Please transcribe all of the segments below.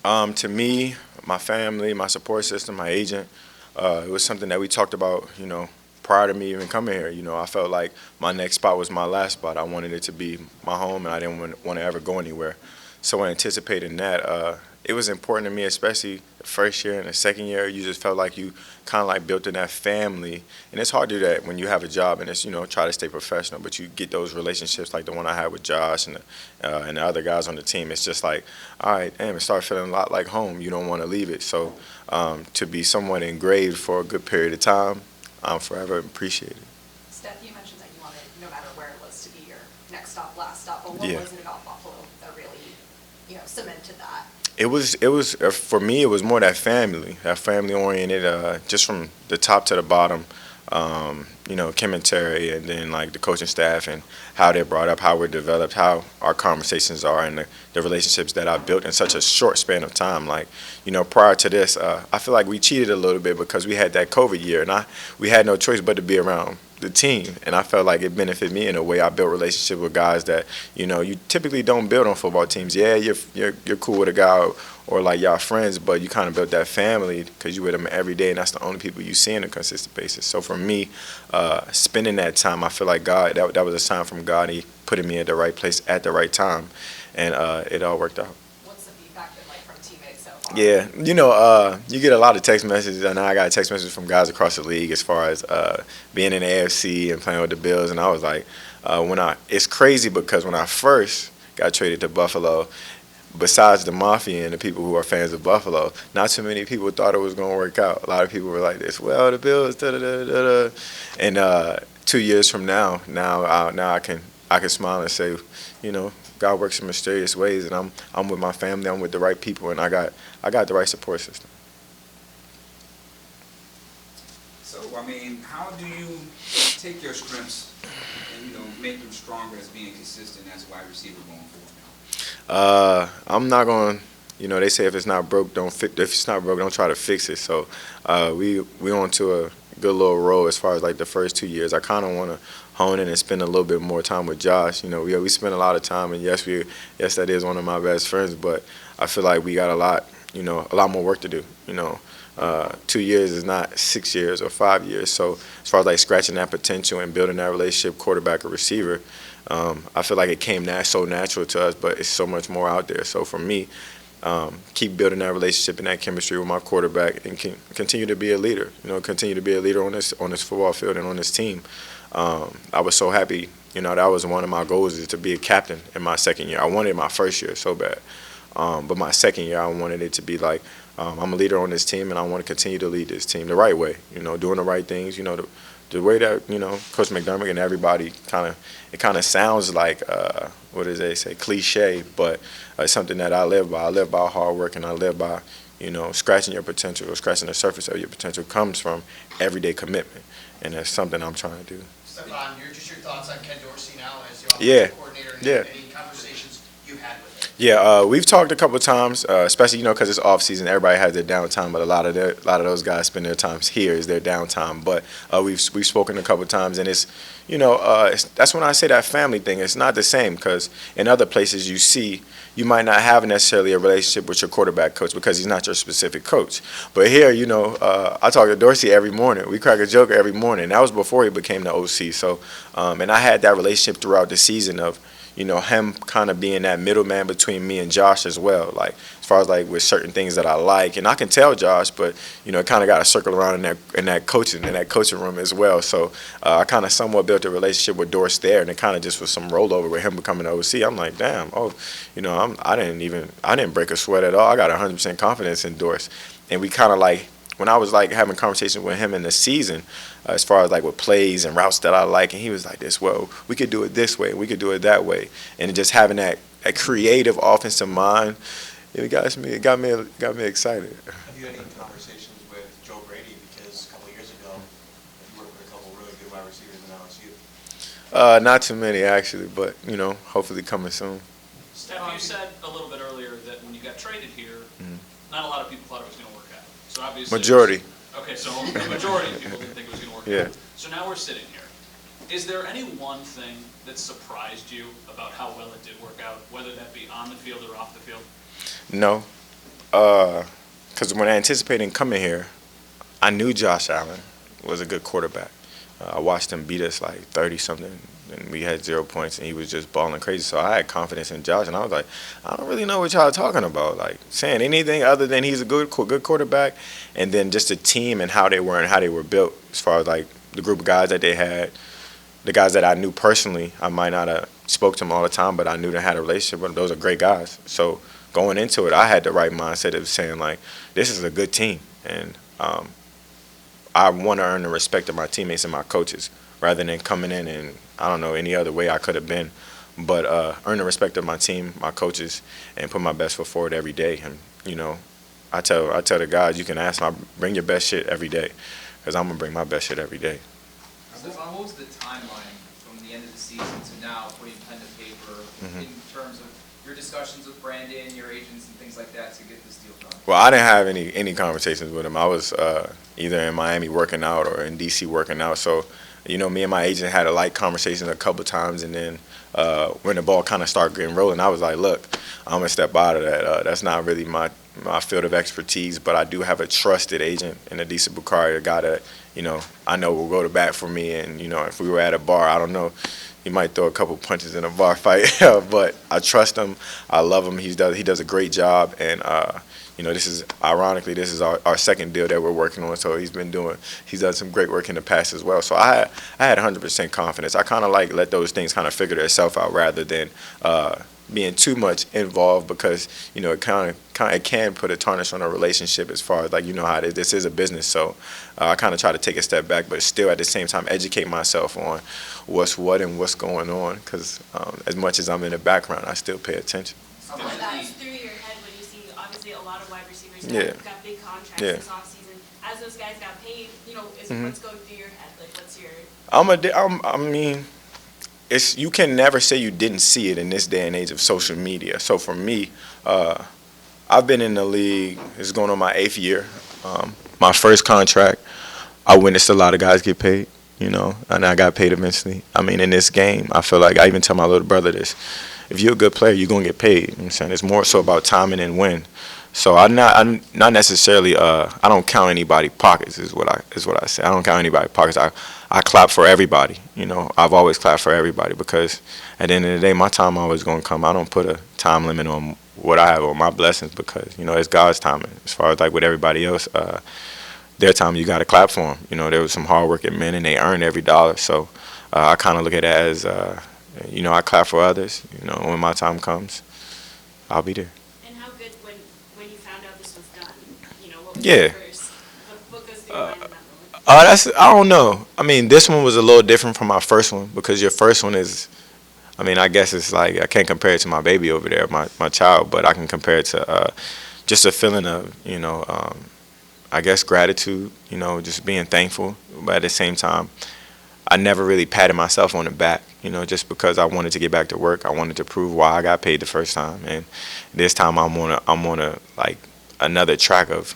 To me, my family, my support system, my agent, it was something that we talked about, prior to me even coming here. I felt like my next spot was my last spot. I wanted it to be my home, and I didn't want to ever go anywhere. So anticipating that, it was important to me, especially the first year and the second year. You just felt like you kind of like built in that family, and it's hard to do that when you have a job and it's try to stay professional, but you get those relationships like the one I had with Josh and the other guys on the team. It's just like, all right, damn, it started feeling a lot like home. You don't want to leave it. So to be somewhat engraved for a good period of time, I'm forever appreciated. Steph, you mentioned that you wanted, no matter where it was, to be your next stop, last stop. But what Yeah. was it about Buffalo that really, cemented that? It was for me. It was more that family oriented. Just from the top to the bottom. Kim and Terry, and then like the coaching staff and how they're brought up, how we're developed, how our conversations are, and the relationships that I've built in such a short span of time. Like, prior to this, I feel like we cheated a little bit because we had that COVID year, and we had no choice but to be around the team, and I felt like it benefited me in a way. I built relationships with guys that you typically don't build on football teams. Yeah, you're cool with a guy or like y'all friends, but you kind of built that family because you with them every day, and that's the only people you see on a consistent basis. So for me, spending that time, I feel like God, that was a sign from God. He putting me at the right place at the right time, and it all worked out. What's the feedback been like from teammates so far? Yeah, you get a lot of text messages, and I got text messages from guys across the league as far as being in the AFC and playing with the Bills, and I was like, it's crazy because when I first got traded to Buffalo, besides the Mafia and the people who are fans of Buffalo, not too many people thought it was going to work out. A lot of people were like this, well, the Bills, da da da da da. And 2 years from now I can smile and say, God works in mysterious ways, and I'm with my family, I'm with the right people, and I got the right support system. So, how do you take your strengths and, make them stronger as being consistent as a wide receiver going forward now? I'm not going. They say if it's not broke, if it's not broke, don't try to fix it. So we on to a good little roll as far as like the first 2 years. I kind of want to hone in and spend a little bit more time with Josh. We spend a lot of time, and yes, that is one of my best friends, but I feel like we got a lot more work to do. 2 years is not 6 years or 5 years. So as far as like scratching that potential and building that relationship, quarterback or receiver, I feel like it came so natural to us, but it's so much more out there. So for me, keep building that relationship and that chemistry with my quarterback, and continue to be a leader. Continue to be a leader on this football field and on this team. I was so happy. That was one of my goals, is to be a captain in my second year. I wanted it my first year so bad, but my second year I wanted it to be like, I'm a leader on this team, and I want to continue to lead this team the right way. Doing the right things. The way that Coach McDermott and everybody it kind of sounds like what does they say, cliche, but it's something that I live by. I live by hard work, and I live by scratching your potential, or scratching the surface of your potential comes from everyday commitment, and that's something I'm trying to do. Stefon, your thoughts on Ken Dorsey now as the Yeah. offensive coordinator, and Yeah. any conversations you had with him? Yeah, we've talked a couple of times, especially because it's off season. Everybody has their downtime, but a lot of those guys spend their times here is their downtime. But we've spoken a couple of times, and it's that's when I say that family thing. It's not the same, because in other places you might not have necessarily a relationship with your quarterback coach because he's not your specific coach. But here, I talk to Dorsey every morning. We crack a joke every morning. That was before he became the OC. So, and I had that relationship throughout the season of him kind of being that middleman between me and Josh as well. Like, as far as like with certain things that I like, and I can tell Josh, but it kind of got to circle around in that coaching room as well. So I kind of somewhat built a relationship with Dorsey there, and it kind of just was some rollover with him becoming the OC. I'm like, damn, I didn't break a sweat at all. I got 100% confidence in Dorsey, and we kind of like. When I was like having conversations with him in the season, as far as like with plays and routes that I like, and he was like this, well, we could do it this way, we could do it that way, and just having that creative offensive mind, it got me excited. Have you had any conversations with Joe Brady? Because a couple of years ago, you worked with a couple of really good wide receivers in LSU. Not too many actually, but hopefully coming soon. Steph, you said a little bit earlier that when you got traded here, not a lot of people thought it was going to work out. So obviously, majority. Okay, so the majority of people didn't think it was going to work Yeah. out. So now we're sitting here. Is there any one thing that surprised you about how well it did work out, whether that be on the field or off the field? No. Because when I anticipated coming here, I knew Josh Allen was a good quarterback. I watched him beat us like 30-something, and we had 0 points, and he was just balling crazy. So I had confidence in Josh, and I was like, I don't really know what y'all are talking about, like saying anything other than he's a good quarterback, and then just the team and how they were built as far as like the group of guys that they had, the guys that I knew personally. I might not have spoke to them all the time, but I knew they had a relationship with them. Those are great guys. So going into it, I had the right mindset of saying like, this is a good team, and I want to earn the respect of my teammates and my coaches rather than coming in and I don't know any other way I could have been, but earn the respect of my team, my coaches, and put my best foot forward every day. And you know, I tell the guys, you can ask them, bring your best shit every day, because I'm gonna bring my best shit every day. Stefon, what was the timeline from the end of the season to now, putting pen to paper, in terms of your discussions with Brandon, your agents, and things like that to get this deal done? Well, I didn't have any conversations with him. I was either in Miami working out or in DC working out. So, you know, me and my agent had a light conversation a couple times, and then when the ball kind of started getting rolling, I was like, look, I'm gonna step out of that. That's not really my field of expertise, but I do have a trusted agent in Adisa Bukhari, a guy that, you know, I know will go to bat for me. And, you know, if we were at a bar, I don't know, he might throw a couple punches in a bar fight, but I trust him. I love him. He does a great job, and you know, this is our second deal that we're working on. So he's done some great work in the past as well. So I had 100% confidence. I kind of like let those things kind of figure themselves out rather than being too much involved, because you know it can put a tarnish on a relationship as far as, like, you know how it is. This is a business, so I kind of try to take a step back, but still at the same time educate myself on what's what and what's going on, because as much as I'm in the background, I still pay attention. What goes through your head when you see, obviously, a lot of wide receivers got big contracts Yeah. this offseason? As those guys got paid, you know, what's going through your head? Like, what's your... I mean, you can never say you didn't see it in this day and age of social media. So for me, I've been in the league, it's going on my 8th year. My first contract, I witnessed a lot of guys get paid, you know, and I got paid eventually. I mean, in this game, I feel like I even tell my little brother this. If you're a good player, you're going to get paid. You know what I'm saying? It's more so about timing and when. So I'm not necessarily, I don't count anybody's pockets is what I say. I don't count anybody's pockets. I clap for everybody. You know, I've always clapped for everybody, because at the end of the day, my time always going to come. I don't put a time limit on what I have, on my blessings, because, you know, it's God's timing. As far as like with everybody else, their time, you got to clap for them. You know, there was some hardworking men, and they earned every dollar. So I kind of look at it as, you know, I clap for others. You know, when my time comes, I'll be there. And how good when you found out this was done? You know, what was Yeah. your first... What goes through your mind in that moment? I don't know. I mean, this one was a little different from my first one, because your first one is, I mean, I guess it's like, I can't compare it to my baby over there, my child, but I can compare it to just a feeling of, you know, I guess gratitude, you know, just being thankful. But at the same time, I never really patted myself on the back, you know, just because I wanted to get back to work. I wanted to prove why I got paid the first time, and this time I'm on a like another track of,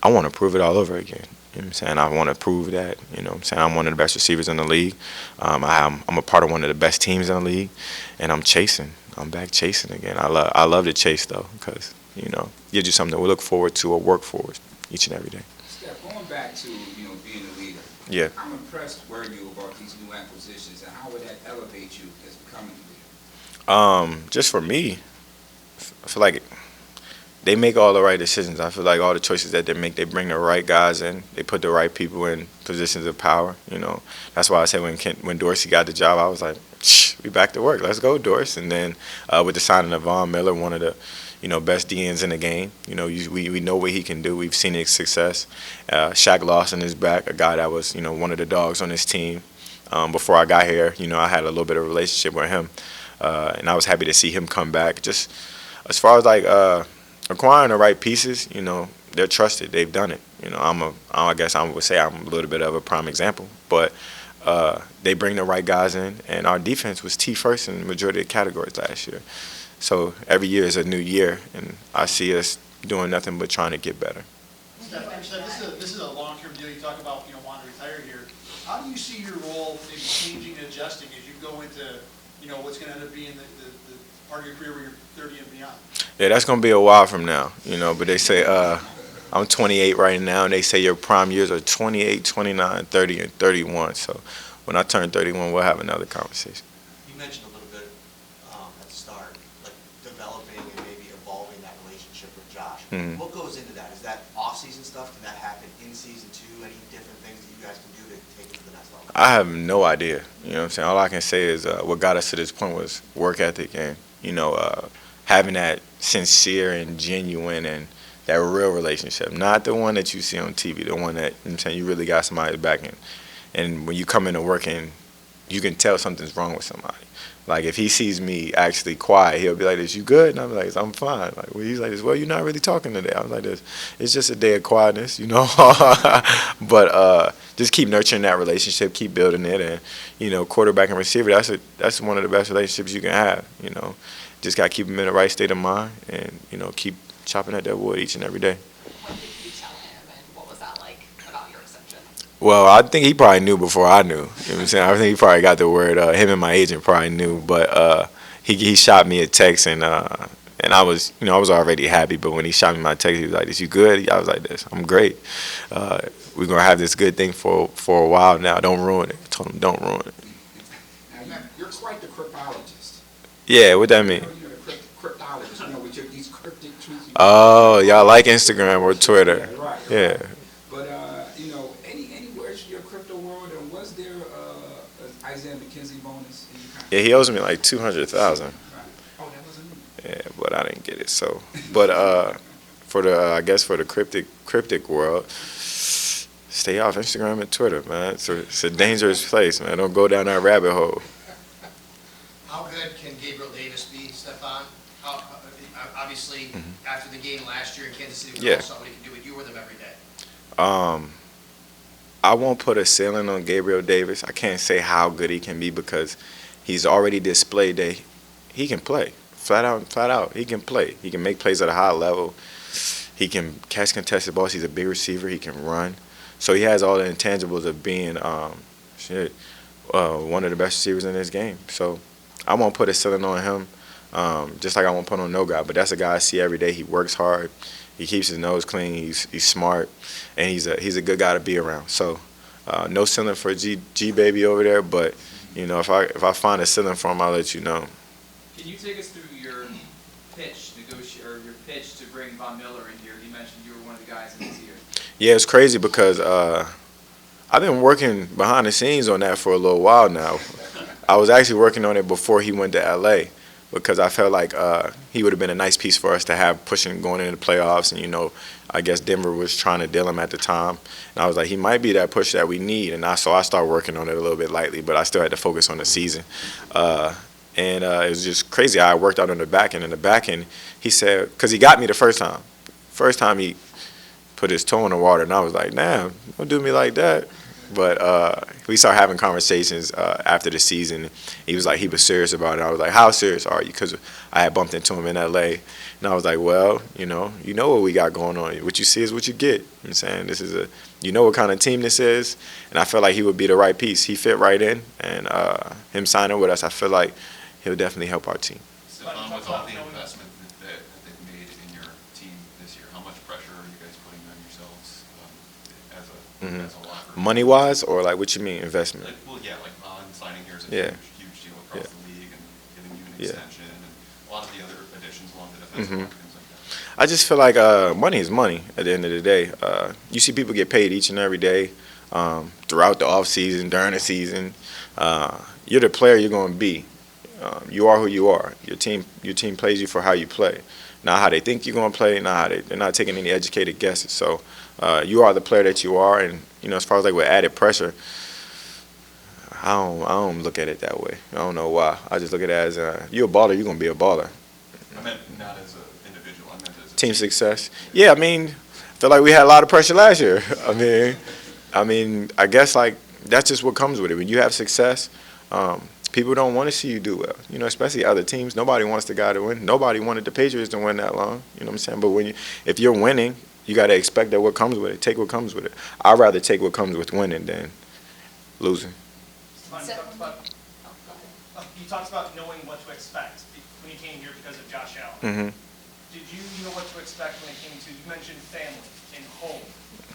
I want to prove it all over again. You know what I'm saying? I want to prove that, you know what I'm saying, I'm one of the best receivers in the league. I'm a part of one of the best teams in the league, and I'm back chasing again. I love to chase, though, because, you know, it gives you something to look forward to or work forward each and every day. Steph, going back to, you know, being a leader. Yeah. How impressed were you about these new acquisitions, and how would that elevate you as becoming a leader? Just for me, I feel like they make all the right decisions. I feel like all the choices that they make, they bring the right guys in. They put the right people in positions of power. You know, that's why I say when Dorsey got the job, I was like, we back to work. Let's go, Dorsey. And then with the signing of Von Miller, one of the, you know, best DNs in the game. You know, we know what he can do. We've seen his success. Shaq Lawson is back, a guy that was, you know, one of the dogs on his team. Before I got here, you know, I had a little bit of a relationship with him, and I was happy to see him come back. Just as far as like acquiring the right pieces, you know, they're trusted. They've done it. You know, I guess I would say I'm a little bit of a prime example, but they bring the right guys in, and our defense was T-first in the majority of categories last year. So every year is a new year, and I see us doing nothing but trying to get better. Steph, this is a long-term deal. You talk about, you know, wanting to retire here. How do you see your role maybe changing and adjusting as you go into, you know, what's going to end up being the part of your career where you're 30 and beyond? Yeah, that's gonna be a while from now, you know. But they say I'm 28 right now, and they say your prime years are 28, 29, 30, and 31. So when I turn 31, we'll have another conversation. You mentioned a little bit at the start, like developing and maybe evolving that relationship with Josh. Mhm. What goes into that? Is that off-season stuff? Can that happen in season two? Any different things that you guys can do to take it to the next level? I have no idea. You know what I'm saying? All I can say is what got us to this point was work ethic and, having that sincere and genuine and that real relationship. Not the one that you see on TV, the one that, you know what I'm saying, you really got somebody's back in. And when you come into work and you can tell something's wrong with somebody. Like if he sees me actually quiet, he'll be like this, "You good?" And I'm like, "I'm fine." Like, well, he's like this, "Well, you're not really talking today." I was like this, "It's just a day of quietness, you know." But just keep nurturing that relationship, keep building it, and quarterback and receiver, that's one of the best relationships you can have. Just gotta keep them in the right state of mind, and keep chopping at that wood each and every day. What did you tell him, and what was that like about your extension? Well, I think he probably knew before I knew. You know what I'm saying? I think he probably got the word. Him and my agent probably knew, but he shot me a text, and I was already happy. But when he shot me my text, he was like, "Is you good?" I was like, "This, I'm great. We're gonna have this good thing for a while now. Don't ruin it." I told him, "Don't ruin it." Now, you're quite the cryptologist. Yeah, what that mean? You're the cryptologist, with these cryptic tweets. Oh, y'all like Instagram or Twitter? Yeah, right. Yeah. But any words for your crypto world, and was there a Isaiah McKenzie bonus? Yeah, he owes me like 200,000. Right. Oh, that wasn't me. Yeah, but I didn't get it. So, but for the I guess for the cryptic world, stay off Instagram and Twitter, man. It's a dangerous place, man. Don't go down that rabbit hole. How good can Gabriel Davis be, Stefon? Obviously, after the game last year in Kansas City, we Yeah. all saw what he can do, but you were with him every day. I won't put a ceiling on Gabriel Davis. I can't say how good he can be because he's already displayed that he can play. Flat out, he can play. He can make plays at a high level. He can catch contested balls. He's a big receiver. He can run. So he has all the intangibles of being one of the best receivers in this game. So I won't put a ceiling on him, just like I won't put on no guy. But that's a guy I see every day. He works hard. He keeps his nose clean. He's smart, and he's a good guy to be around. So no ceiling for G baby over there. But if I find a ceiling for him, I'll let you know. Can you take us through your pitch to bring Von Miller in here? You mentioned you were one of the guys in his ear. Yeah, it's crazy because I've been working behind the scenes on that for a little while now. I was actually working on it before he went to LA because I felt like he would have been a nice piece for us to have pushing going into the playoffs. And, I guess Denver was trying to deal him at the time. And I was like, he might be that push that we need. And so I started working on it a little bit lightly, but I still had to focus on the season. And it was just crazy how I worked out on the back end. In the back end, he said, because he got me the first time. First time he put his toe in the water, and I was like, damn, don't do me like that. But we started having conversations after the season. He was serious about it. I was like, how serious are you? Because I had bumped into him in L.A. And I was like, well, you know what we got going on. What you see is what you get. You know what I'm saying? This is what kind of team this is. And I felt like he would be the right piece. He fit right in. And him signing with us, I feel like he'll definitely help our team. Stefon, with all the investment that they've made in your team this year, how much pressure are you guys putting on yourselves as a locker room? Money-wise, or like what you mean, investment? Like Von signing here is a huge deal across the league and giving you an extension and a lot of the other additions along the defensive line, things like that. I just feel like money is money at the end of the day. You see people get paid each and every day throughout the off season, during the season. You're the player you're going to be. You are who you are. Your team plays you for how you play, not how they think you're going to play, not how they're not taking any educated guesses. So you are the player that you are, and as far as like with added pressure, I don't look at it that way. I don't know why. I just look at it as you're a baller, you're going to be a baller. I meant not as an individual. I meant as a team success. Yeah, I feel like we had a lot of pressure last year. I guess like that's just what comes with it. When you have success, people don't want to see you do well. Especially other teams. Nobody wants the guy to win. Nobody wanted the Patriots to win that long. You know what I'm saying? But if you're winning, you got to expect that what comes with it. Take what comes with it. I'd rather take what comes with winning than losing. You talked about knowing what to expect when you came here because of Josh Allen. did you know what to expect when it came to, you mentioned family and home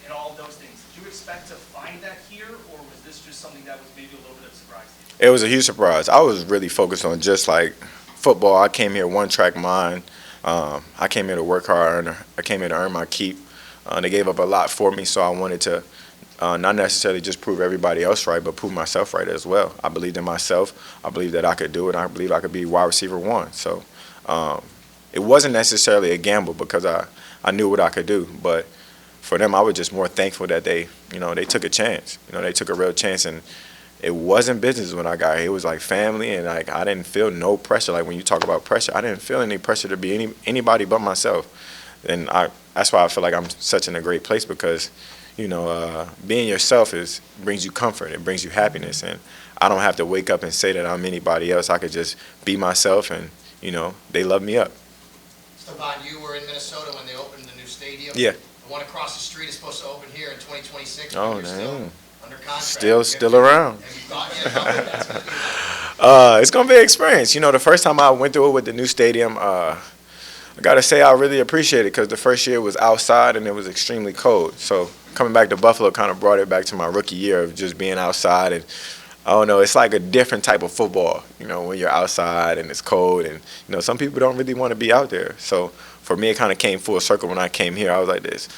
and all of those things. Did you expect to find that here, or was this just something that was maybe a little bit of a surprise to you? It was a huge surprise. I was really focused on just like football. I came here one track mind. I came here to work hard. I came here to earn my keep. They gave up a lot for me, so I wanted to not necessarily just prove everybody else right, but prove myself right as well. I believed in myself. I believed that I could do it. I believed I could be wide receiver one. So it wasn't necessarily a gamble because I knew what I could do. But for them, I was just more thankful that they took a chance. They took a real chance, and it wasn't business when I got here. It was like family, and like I didn't feel no pressure. Like when you talk about pressure, I didn't feel any pressure to be anybody but myself. And that's why I feel like I'm such in a great place because, being yourself brings you comfort. It brings you happiness, and I don't have to wake up and say that I'm anybody else. I could just be myself, and they love me up. Stefon, you were in Minnesota when they opened the new stadium. Yeah. The one across the street is supposed to open here in 2026. Oh, You're still damn. under contract. Still around. Have you thought yet how big that's going to be? It's gonna be an experience. The first time I went through it with the new stadium, I gotta say I really appreciate it because the first year was outside and it was extremely cold. So coming back to Buffalo kind of brought it back to my rookie year of just being outside, and I don't know, it's like a different type of football. When you're outside and it's cold, and some people don't really want to be out there. So for me, it kind of came full circle when I came here. I was like this,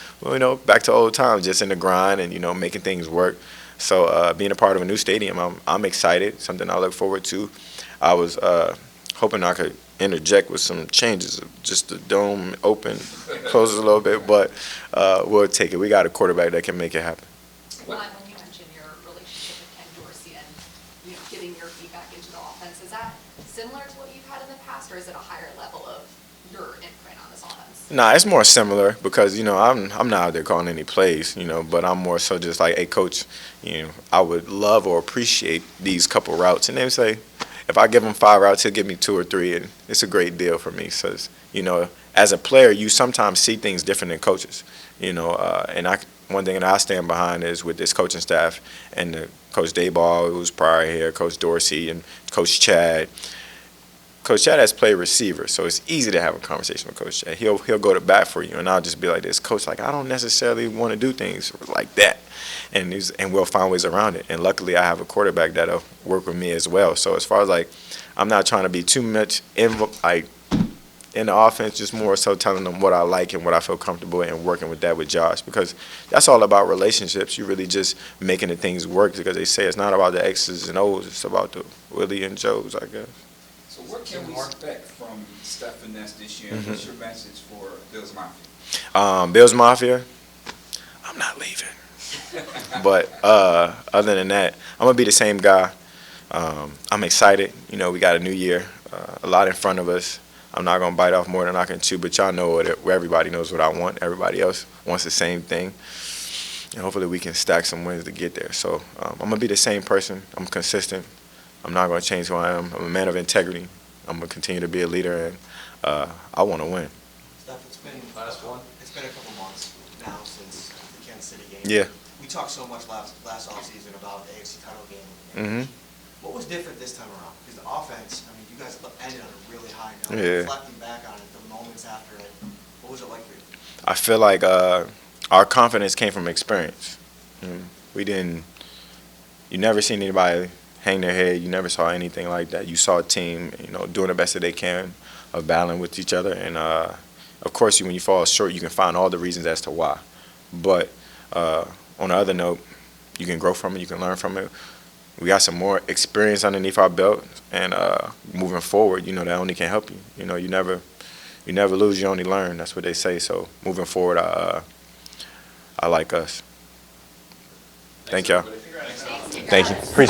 back to old times, just in the grind and making things work. So being a part of a new stadium, I'm excited. Something I look forward to. I was hoping I could interject with some changes of just the dome open, closes a little bit, but we'll take it. We got a quarterback that can make it happen. When you mentioned your relationship with Ken Dorsey and getting your feet back into the offense, is that similar to what you've had in the past, or is it a higher level of your imprint on this offense? Nah, it's more similar because I'm not out there calling any plays, but I'm more so just like, hey, coach, I would love or appreciate these couple routes, and they would say, if I give him 5 routes, he'll give me 2 or 3, and it's a great deal for me. So, as a player, you sometimes see things different than coaches, and one thing that I stand behind is with this coaching staff and Coach Dayball, who was prior here, Coach Dorsey, and Coach Chad. Coach Chad has played receiver, so it's easy to have a conversation with Coach Chad. He'll go to bat for you, and I'll just be like this, Coach, like I don't necessarily want to do things like that, and we'll find ways around it. And luckily, I have a quarterback that'll work with me as well. So as far as like, I'm not trying to be too much in the offense, just more so telling them what I like and what I feel comfortable in, and working with that with Josh, because that's all about relationships. You really just making the things work, because they say it's not about the X's and O's, it's about the Willie and Joes, I guess. So what can we expect from Stefon this year? What's your message for Bills Mafia? Bills Mafia, I'm not leaving. But other than that, I'm going to be the same guy. I'm excited. We got a new year, a lot in front of us. I'm not going to bite off more than I can chew, but y'all know where everybody knows what I want. Everybody else wants the same thing. And hopefully we can stack some wins to get there. So I'm going to be the same person. I'm consistent. I'm not going to change who I am. I'm a man of integrity. I'm going to continue to be a leader, and I want to win. Steph, it's been a couple months now since the Kansas City game. Yeah. We talked so much last offseason about the AFC title game. Mm-hmm. What was different this time around? Because the offense, you guys ended on a really high note. Yeah. Reflecting back on it, the moments after it, what was it like for you? I feel like our confidence came from experience. You never seen anybody hang their head. You never saw anything like that. You saw a team, doing the best that they can, of battling with each other. And of course, when you fall short, you can find all the reasons as to why. But on the other note, you can grow from it. You can learn from it. We got some more experience underneath our belt, and moving forward, that only can help you. You never lose, you only learn. That's what they say. So moving forward, I like us. Thank y'all. Thank you.